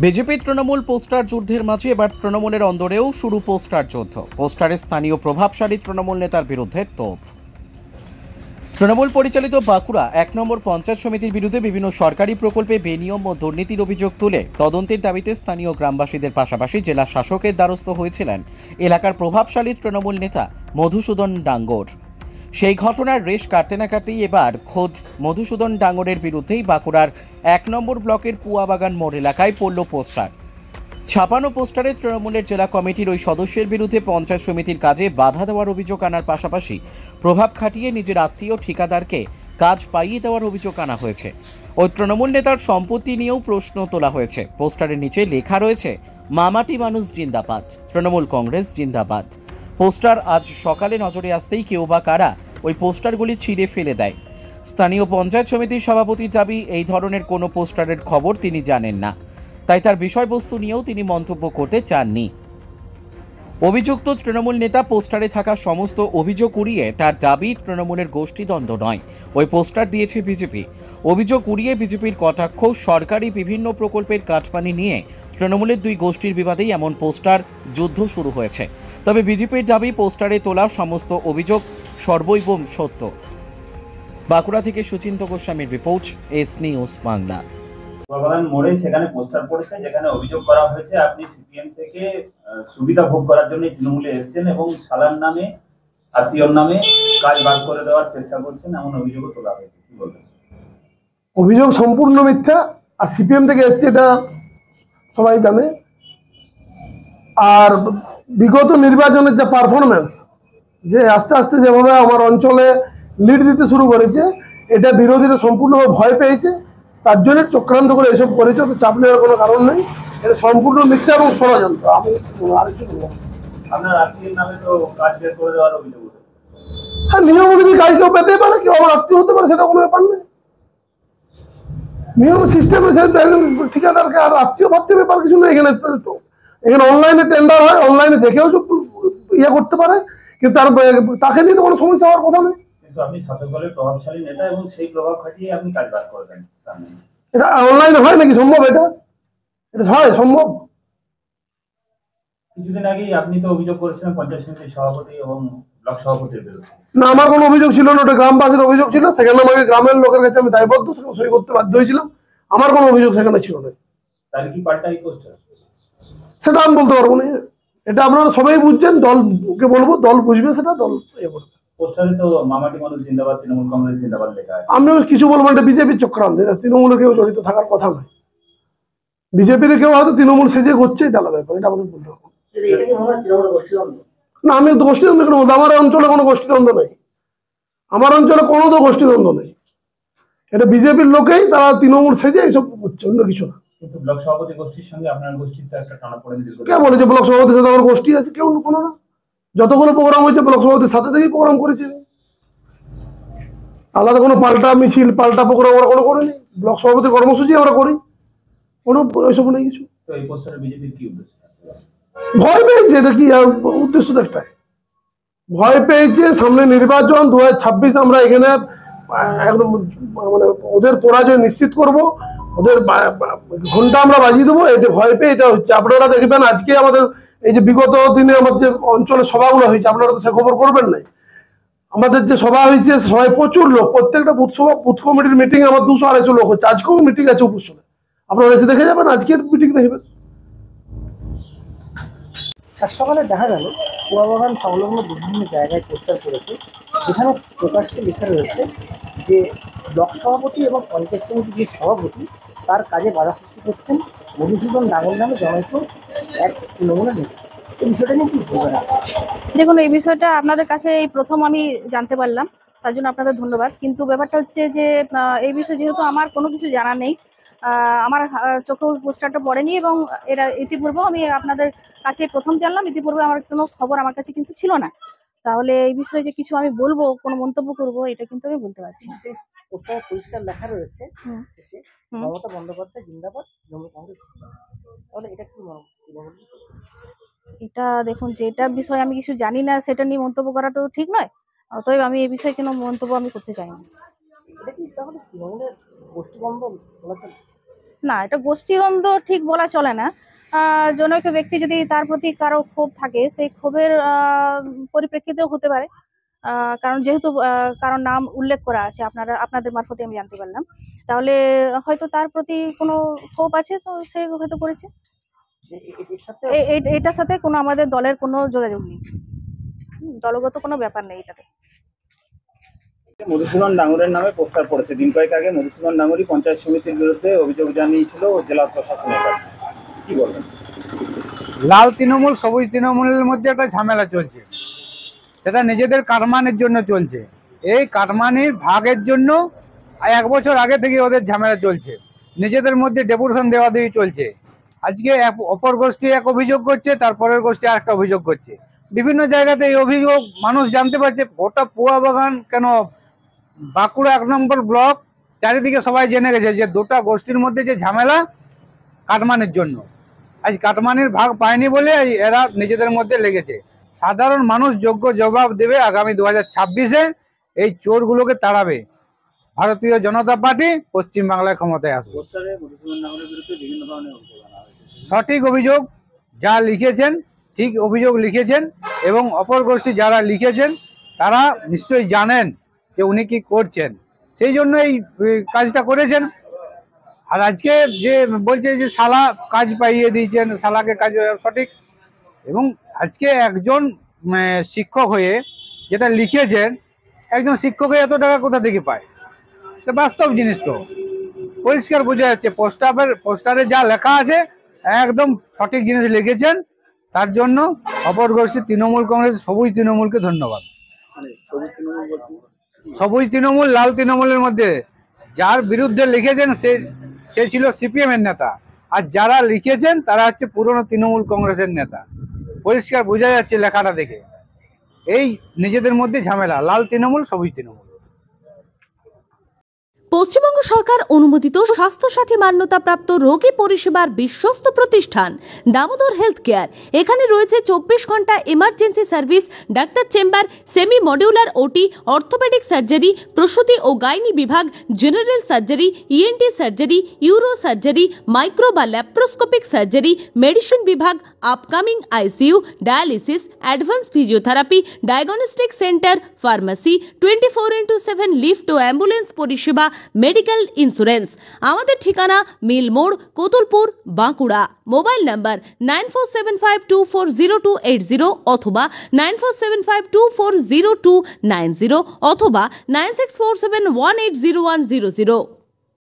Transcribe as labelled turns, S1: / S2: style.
S1: BJP Trinamool poster যুদ্ধের মাঝে এবার তৃণমূলের অন্দরেও শুরু পোস্টার যুদ্ধ। পোস্টারে স্থানীয় প্রভাবশালী তৃণমূল নেতার বিরুদ্ধে তোপ। তৃণমূল পরিচালিত বাঁকুড়া ১ নম্বর পঞ্চায়েত সমিতির বিরুদ্ধে বিভিন্ন সরকারি প্রকল্পে বেনিয়ম ও দুর্নীতির অভিযোগ তুলে তদন্তের দাবিতে স্থানীয় গ্রামবাসীদের পাশাপাশি জেলা শাসকের দ্বারস্থ হয়েছিলেন এলাকার প্রভাবশালী তৃণমূল নেতা মধুসূদন ডাঙ্গর। সেই ঘটনার রেশ কাটতে না কাটতেই এবার খোদ মধুসূদন ডাঙ্গরের বিরুদ্ধেই বাঁকুড়ার ১ নম্বর ব্লকের পুয়াবাগান মোড় এলাকায় পড়ল পোস্টার। ছাপানো পোস্টারে তৃণমূলের জেলা কমিটির ওই সদস্যের বিরুদ্ধে পঞ্চায়েত সমিতির কাজে বাধা দেওয়ার অভিযোগ আনার পাশাপাশি প্রভাব খাটিয়ে নিজের আত্মীয় ঠিকাদারকে কাজ পাইয়ে দেওয়ার অভিযোগ আনা হয়েছে। ওই তৃণমূল নেতার সম্পত্তি নিয়েও প্রশ্ন তোলা হয়েছে। পোস্টারের নিচে লেখা রয়েছে, মামাটি মানুষ জিন্দাবাদ, তৃণমূল কংগ্রেস জিন্দাবাদ। পোস্টার আজ সকালে নজরে আসতেই কেউ বা কারা ওই পোস্টারগুলি ছিঁড়ে ফেলে দেয়। স্থানীয় পঞ্চায়েত সমিতির সভাপতির দাবি, এই ধরনের কোনো পোস্টারের খবর তিনি জানেন না, তাই তার বিষয়বস্তু নিয়েও তিনি মন্তব্য করতে চাননি। অভিযুক্ত তৃণমূল নেতা পোস্টারে থাকা সমস্ত অভিযোগ উড়িয়ে তার দাবি তৃণমূলের গোষ্ঠীদ্বন্দ্ব নয়, ওই পোস্টার দিয়েছে বিজেপি। অভিযোগ উড়িয়ে বিজেপির কটাক্ষ, সরকারি বিভিন্ন প্রকল্পের কাটমানি নিয়ে তৃণমূলের দুই গোষ্ঠীর বিবাদেই এমন পোস্টার যুদ্ধ শুরু হয়েছে। তবে বিজেপির দাবি, পোস্টারে তোলা সমস্ত অভিযোগ সর্বৈব সত্য। বাঁকুড়া থেকে সুচিন্ত গোস্বামীর রিপোর্ট, এস নিউজ বাংলা।
S2: পুয়াবাগান মোড়ে সেখানে পোস্টার পড়েছে, যেখানে অভিযোগ করা হয়েছে আপনি সিপিএম থেকে সুবিধা ভোগ করার জন্য তৃণমূলে এসেছেন এবং সালার নামে, আত্মীয়র নামে কাজ ভাগ করে দেওয়ার চেষ্টা করছেন, এমন অভিযোগও তোলা হয়েছে। কি বলবেন?
S3: অভিযোগ সম্পূর্ণ মিথ্যা। আর সিপিএম থেকে এসছে এটা সবাই জানে। আর বিগত নির্বাচনের যে পারফরমেন্স, যে আস্তে আস্তে যেভাবে আমার অঞ্চলে লিড দিতে শুরু করেছে, এটা বিরোধীরা সম্পূর্ণভাবে ভয় পেয়েছে, তার জন্য চক্রান্ত করে এসব করেছে। তো চাপ নেওয়ার কোনো কারণ নেই, এটা সম্পূর্ণ মিথ্যা এবং ষড়যন্ত্র। আমি আরেকটু বলবো,
S2: আপনার আত্মীয়ের নামে তো কাজ বের করে দেওয়ার অভিযোগ উঠেছে।
S3: হ্যাঁ, নিয়ম অনুযায়ী কাজ কেউ পেতে পারে, কেউ আমার আত্মীয় হতে পারে, সেটা কোনো ব্যাপার নেই। নিয়ম সিস্টেমে ঠিকাদারকে আর আত্মীয় ভাত্তীয় ব্যাপার কিছু নেই। এখানে অনলাইনে টেন্ডার হয়, অনলাইনে যে কেউ ইয়ে করতে পারে, কিন্তু তাকে নিয়ে তো কোনো সমস্যা হওয়ার কথা নেই।
S2: কিন্তু আপনি শাসক দলের প্রভাবশালী নেতা এবং সেই প্রভাব খাটিয়ে আপনি কাজ বাদ করে দেন।
S3: এটা অনলাইনে হয় নাকি? সম্ভব? এটা হয় সম্ভব?
S2: কিছুদিন আগেই আপনি তো অভিযোগ করেছিলেন পঞ্চায়েত সমিতির সভাপতি এবং ব্লক সভাপতির বিরুদ্ধে।
S3: না, আমার কোনো অভিযোগ ছিল না, ওটা গ্রামবাসীর অভিযোগ ছিল। সেখানে আমাকে গ্রামের লোকের কাছে আমি দায়বদ্ধ, সেখানে সই করতে বাধ্য হয়েছিলাম। আমার কোনো অভিযোগ সেখানে ছিল না।
S2: তাহলে কি পাল্টা এই পোস্টার?
S3: সেটা আমি বলতে পারবো না। এটা আপনারা সবাই বুঝছেন, দলকে বলবো, দল বুঝবে, সেটা দল ইয়ে করবে।
S2: পোস্টারে তো মামাটি মানুষ জিন্দাবাদ, তৃণমূল কংগ্রেস জিন্দাবাদ লেখা আছে।
S3: আমি কিছু বলবো, এটা বিজেপির চক্রান্ত, এটা তৃণমূলে কেউ জড়িত থাকার কথা নয়। বিজেপির কেউ হয়তো তৃণমূল সেজে করছে, এটা আলাদা ব্যাপার, এটা আমাদের বলতে হবে না। আমি তো গোষ্ঠীদ্বন্দ্ব কেন বলবো? আমার অঞ্চলে কোনো গোষ্ঠীদ্বন্দ্ব নেই, আমার অঞ্চলে কোনো তো গোষ্ঠীদ্বন্দ্ব নেই। এটা বিজেপির লোকেই তারা তৃণমূল সেজে এইসব করছে, অন্য কিছু না।
S2: কিন্তু ব্লক সভাপতি গোষ্ঠীর সঙ্গে আপনার গোষ্ঠীর তো একটা টানাপোড়েন।
S3: কে বলেছে ব্লক সভাপতির সাথে আমার গোষ্ঠী আছে? কেউ কোনো না। যতগুলো প্রোগ্রাম হয়েছে ব্লক সভাপতির সাথে থেকেই প্রোগ্রাম করেছি। আলাদা কোনো পাল্টা মিছিল, পাল্টা প্রোগ্রাম আমরা কোনো করিনি। ব্লক সভাপতির কর্মসূচি আমরা করি, কোনো ওইসব নেই কিছু।
S2: তো এই পোস্টারে বিজেপির কি উদ্দেশ্য?
S3: ভয় পেয়েছে, এটা কি উদ্দেশ্য? একটাই, ভয় পেয়েছে। সামনে নির্বাচন 2026, আমরা এখানে একদম মানে ওদের পরাজয় নিশ্চিত করব, ওদের ঘন্টা আমরা বাজিয়ে দেবো, এটা ভয় পেয়ে এটা হচ্ছে। আপনারা দেখবেন আজকে আমাদের এই যে বিগত দিনে আমার যে অঞ্চলে সভাগুলো হয়েছে, আপনারা তো সে খবর করবেন নাই। আমাদের যে সভা হয়েছে, সবাই প্রচুর লোক, প্রত্যেকটা বুথ কমিটির মিটিং আমার 200-250 লোক হচ্ছে। আজকেও মিটিং আছে উপস্থিত, আপনারা এসে দেখে যাবেন, আজকের মিটিং দেখবেন।
S4: সকালে দেখা গেল পুয়াবাগান সংলগ্ন বিভিন্ন জায়গায় পোস্টার করেছে, যেখানে প্রকাশ্যে লেখা রয়েছে যে ব্লক সভাপতি এবং পঞ্চায়েত সমিতির যে সভাপতি, তার কাজে বাধা সৃষ্টি করছেন মধুসূদন ডাঙ্গর নামে জনৈক এক তৃণমূলের নেতা। এই বিষয়টা নিয়ে কি বলবেন?
S5: দেখুন, এই বিষয়টা আপনাদের কাছে এই প্রথম আমি জানতে পারলাম, তার জন্য আপনাদের ধন্যবাদ। কিন্তু ব্যাপারটা হচ্ছে যে এই বিষয়ে যেহেতু আমার কোনো কিছু জানা নেই, আমার চোখে পোস্টারটা পড়েনি এবং এরা ইতিপূর্বেও আমি আপনাদের কাছে প্রথম জানলাম, ইতিপূর্বে আমার কোনো খবর আমার কাছে কিন্তু ছিল না। তাহলে এই বিষয়ে যে কিছু আমি বলবো, কোনো মন্তব্য করবো, এটা কিন্তু আমি বলতে পারছি না।
S4: সেই পোস্টারে পরিষ্কার লেখা রয়েছে শেষে, মমতা বন্দ্যোপাধ্যায় জিন্দাবাদ, তৃণমূল কংগ্রেস জিন্দাবাদ। তাহলে এটা কি মনে হয়?
S5: এটা দেখুন, যেটা বিষয়ে আমি কিছু জানি না সেটা নিয়ে মন্তব্য করা তো ঠিক নয়, অতএব আমি এই বিষয়ে কোনো মন্তব্য আমি করতে চাই না।
S4: এটা কি তাহলে তৃণমূলের গোষ্ঠীদ্বন্দ্ব বলা চলে?
S5: না, এটা গোষ্ঠীদ্বন্দ্ব ঠিক বলা চলে না। জনৈক ব্যক্তি যদি তার প্রতি কারো ক্ষোভ থাকে, সেই ক্ষোভের পরিপ্রেক্ষিতেও হতে পারে। কারণ যেহেতু কারোর নাম উল্লেখ করা আছে, আপনাদের মারফতে আমি জানতে পারলাম, তাহলে হয়তো তার প্রতি কোনো ক্ষোভ আছে, তো সে হয়তো করেছে। এটার সাথে কোনো আমাদের দলের কোনো যোগাযোগ নেই, দলগত কোনো ব্যাপার নেই এটাতে।
S2: মধুসূদন ডাঙ্গুরের নামে পোস্টার পড়েছে। দিন কয়েক আগে মধুসূদন ডাঙ্গুরি পঞ্চায়েত সমিতির বিরুদ্ধে অভিযোগ জানিয়েছিল জেলা প্রশাসনের কাছে, কি বলবেন?
S6: লাল তৃণমূল সবুজ তৃণমূলের মধ্যে একটা ঝামেলা চলছে, সেটা নিজেদের কাটমানির জন্য চলছে। এই কাটমানির ভাগের জন্য 1 বছর আগে থেকে ওদের ঝামেলা চলছে, নিজেদের মধ্যে ডেপুটেশন দেওয়া দিয়ে চলছে। আজকে অপর গোষ্ঠী এক অভিযোগ করছে, তারপরের গোষ্ঠী আরেকটা অভিযোগ করছে। বিভিন্ন জায়গাতে এই অভিযোগ মানুষ জানতে পারছে। গোটা পুয়া বাগান কেন, বাঁকুড়া 1 নম্বর ব্লক চারিদিকে সবাই জেনে গেছে যে দুটা গোষ্ঠীর মধ্যে যে ঝামেলা কাটমানির জন্য। আজ কাটমানির ভাগ পায়নি বলে এরা নিজেদের মধ্যে লেগেছে। সাধারণ মানুষ যোগ্য জবাব দেবে। আগামী 2026-এ এই চোরগুলোকে তাড়াবে। ভারতীয় জনতা পার্টি পশ্চিমবাংলায় ক্ষমতায় আসবে।
S2: পোস্টারে মধুসূদন ডাঙ্গুরের বিরুদ্ধে বিভিন্ন ধরনের অভিযোগ আনা হয়েছে।
S6: সঠিক অভিযোগ যা লিখেছেন, ঠিক অভিযোগ লিখেছেন, এবং অপর গোষ্ঠী যারা লিখেছেন তারা নিশ্চয়ই জানেন যে উনি কি করছেন, সেই জন্য এই কাজটা করেছেন। আর আজকে যে বলছে যে শালা কাজ পাইয়ে দিয়েছেন, শালাকে কাজ, সঠিক। এবং আজকে একজন শিক্ষক হয়ে যেটা লিখেছেন, একজন শিক্ষক হয়ে এত টাকা কোথা থেকে পায়? এটা বাস্তব জিনিস, তো পরিষ্কার বোঝা যাচ্ছে। পোস্টারে যা লেখা আছে একদম সঠিক জিনিস লিখেছেন। তার জন্য অপর গোষ্ঠী তৃণমূল কংগ্রেস, সবুজ তৃণমূলকে ধন্যবাদ। সবুজ তৃণমূল লাল তৃণমূলের মধ্যে যার বিরুদ্ধে লিখেছেন সে ছিল সিপিএম এর নেতা, আর যারা লিখেছেন তারা হচ্ছে পুরনো তৃণমূল কংগ্রেসের নেতা। পরিষ্কার বোঝা যাচ্ছে লেখাটা দেখে। এই নিজেদের মধ্যে ঝামেলা, লাল তৃণমূল সবুজ তৃণমূল।
S7: পশ্চিমবঙ্গ সরকার অনুমোদিত স্বাস্থ্যসাথী মান্যতাপ্রাপ্ত রোগী পরিষেবার বিশ্বস্ত প্রতিষ্ঠান দামোদর হেলথ কেয়ার। এখানে রয়েছে 24 ঘন্টা emergency service, doctor chamber, semi modular OT, orthopaedic surgery, প্রসূতি ও গাইনি বিভাগ, general surgery, ENT surgery, uro surgery, micro বা ল্যাপ্রোস্কোপিক সার্জারি, মেডিসিন বিভাগ, upcoming ICU, dialysis, advance physiotherapy, diagnostic centre, pharmacy, 24x7 lift ও ambulance পরিষেবা, medical insurance. আমাদের ঠিকানা মিল মোড়, কোতুলপুর, বাঁকুড়া। মোবাইল নাম্বার 9475240280 অথবা 9475240290 অথবা 9647180100।